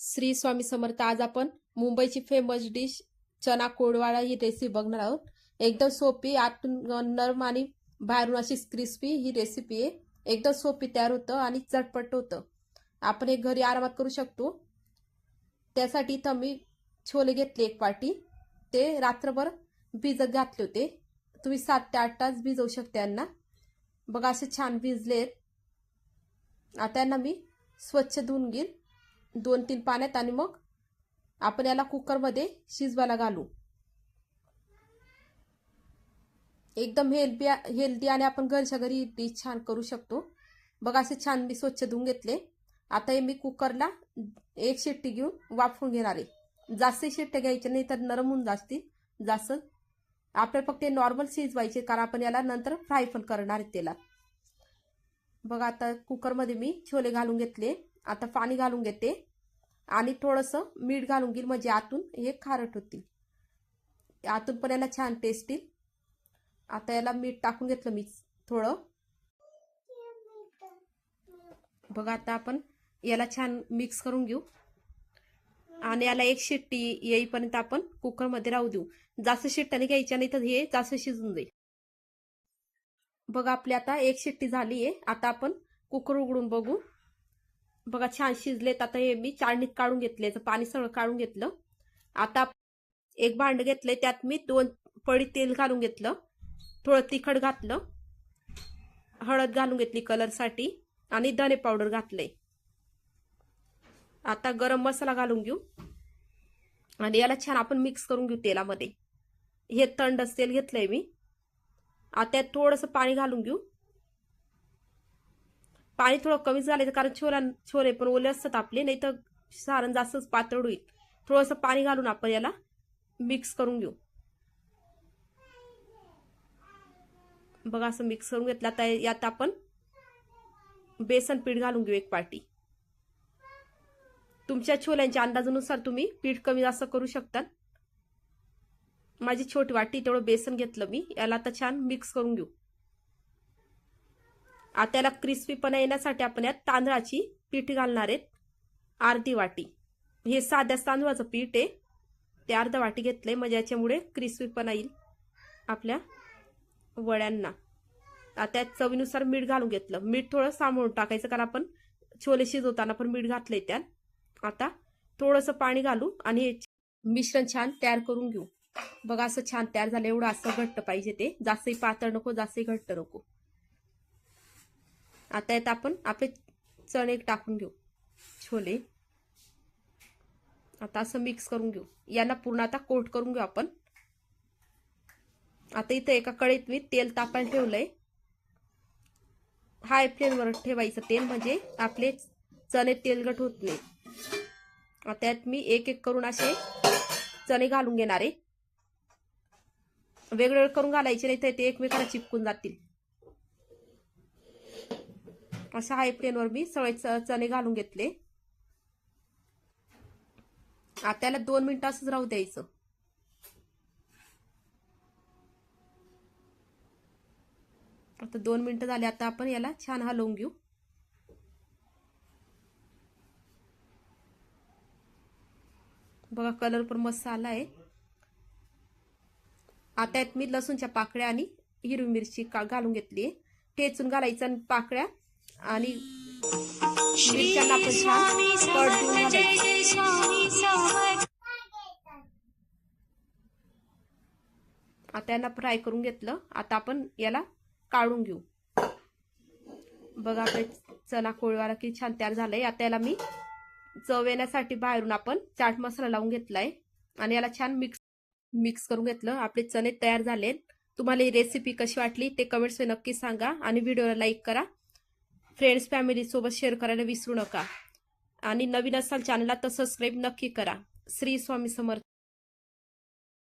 श्री स्वामी समर्थ। आज आपण मुंबईची फेमस डिश चना कोळवाळा ही रेसिपी बघणार आहोत। एकदम सोपी, आतून नरम आणि बाहेरून अशी क्रिस्पी ही रेसिपी आहे। एकदम सोपी तयार होतं आणि झटपट होतं। आपण हे घरी आरामात करू शकतो। त्यासाठी इथं मी छोले घेतले एक वाटी, ते रात्रभर भिजत घातले होते। तुम्ही 7 ते 8 तास भिजवू शकता यांना। बघा असे छान भिजलेत। आता यांना मी स्वच्छ धुवून घेईन 2-3 पाण्यात आणि मग आपण याला कुकरमध्ये शिजवायला घालू। एकदम हेल्दी आणि आपण घरच्या घरी डिश छान करू शकतो। बघा असे छान मी स्वच्छ धुवून घेतले। आता हे मी कुकरला 1 शिट्टी घेऊन वाफवून घेणार आहे। जास्त शिट्ट्या घ्यायच्या नाही तर नरम होऊन जातील। जास्त आपल्याला फक्त नॉर्मल शिजवायचे, कारण आपण याला नंतर फ्राय पण करणार आहे तेलात। बघा आता कुकरमध्ये मी छोले घालून घेतले। आता पाणी घालून घेते आणि थोडंसं मीठ घालून घेईल, म्हणजे आतून हे खारट होतील। आतून पण याला छान टेस्ट येईल। आता याला मीठ टाकून घेतलं मी थोडं। बघा आता आपण याला छान मिक्स करून घेऊ आणि याला 1 शिट्टी येईपर्यंत आपण कुकरमध्ये राहू देऊ। जास्त शिट्ट्याने घ्यायच्या नाही तर हे जास्त शिजून जाईल। बघा आपली आता 1 शिट्टी झाली आहे। आता आपण कुकर उघडून बघू। बघा छान शिजलेत। आता हे मी चाळणीत काढून घेतले, पाणी सगळं काढून घेतलं। आता एक भांड घेतले, त्यात मी 2 पळी तेल घालून घेतलं, थोडं तिखट घातलं, हळद घालून घेतली कलरसाठी आणि धने पावडर घातले। आता गरम मसाला घालून घेऊ आणि याला छान आपण मिक्स करून घेऊ तेलामध्ये। हे थंड तेल घेतलंय मी। आता थोडंसं पाणी घालून घेऊ। पाणी थोडं कमी झालं कारण छोले पण ओले असतात आपले, नाही तर सारण जास्तच पातळ होईल। थोडंसं पाणी घालून आपण याला मिक्स करून घेऊ। बघा असं मिक्स करून घेतलं। आता यात आपण बेसन पीठ घालून घेऊ 1 वाटी। तुमच्या छोल्यांच्या अंदाजानुसार तुम्ही पीठ कमी जास्त करू शकता। माझी छोटी वाटी तेवढं बेसन घेतलं मी। याला आता छान मिक्स करून घेऊ। आता याला क्रिस्पीपणा येण्यासाठी आपण यात तांदळाची पीठ घालणार आहेत, अर्धी वाटी। हे साध्या तांदूळाचं पीठ आहे, ते अर्धा वाटी घेतलंय, म्हणजे याच्यामुळे क्रिस्पीपणा येईल आपल्या वड्यांना। आता यात चवीनुसार मीठ घालून घेतलं। मीठ थोडं सांभाळून टाकायचं, कारण आपण छोले शिजवताना पण मीठ घातलंय त्यात। आता थोडंसं पाणी घालू आणि हे मिश्रण छान तयार करून घेऊ। बघा असं छान तयार झालं। एवढं असं घट्ट पाहिजे, ते जास्तही पातळ नको, जास्तही घट्ट नको। आता यात आपण आपले चणे टाकून घेऊ, छोले। आता असं मिक्स करून घेऊ। यांना पूर्ण आता कोट करून घेऊ आपण। आता इथं एका कढईत मी तेल तापायला ठेवलंय। हाय फ्लेमवर ठेवायचं तेल, म्हणजे आपले चणे तेलकट होत नाही। आता यात मी एक करून असे चणे घालून घेणार आहे। वेगवेगळे करून घालायचे, नाही तर ते एकमेकांना चिपकून जातील। अशा हाय फ्लेमवर मी सगळे चणे घालून घेतले। आता त्याला 2 मिनिटं असंच राहू द्यायचं। आता 2 मिनिटं झाले। आता आपण याला छान हलवून घेऊ। बघा कलर पण मस्त आला आहे। आता यात मी लसूणच्या पाकळ्या आणि हिरवी मिरची घालून घेतली, ठेचून घालायचं आणि पाकळ्या आणि मिरच्यांना आपण छान कट देऊन घालायचं। आता याला फ्राय करून घेतलं। आता आपण याला काढून घेऊ। बघा आपले चना कोळवाळा किती छान तयार झालंय। आता याला मी चव येण्यासाठी बाहेरून आपण चाट मसाला लावून घेतलाय आणि याला छान मिक्स करून घेतलं। आपले चणे तयार झालेत। तुम्हाला ही रेसिपी कशी वाटली ते कमेंट्स मध्ये नक्की सांगा आणि व्हिडिओला लाईक करा। फ्रेंड्स फॅमिली सोबत शेअर करायला विसरू नका आणि नवीन असाल चॅनलला तर सबस्क्राईब नक्की करा। श्री स्वामी समर्थ।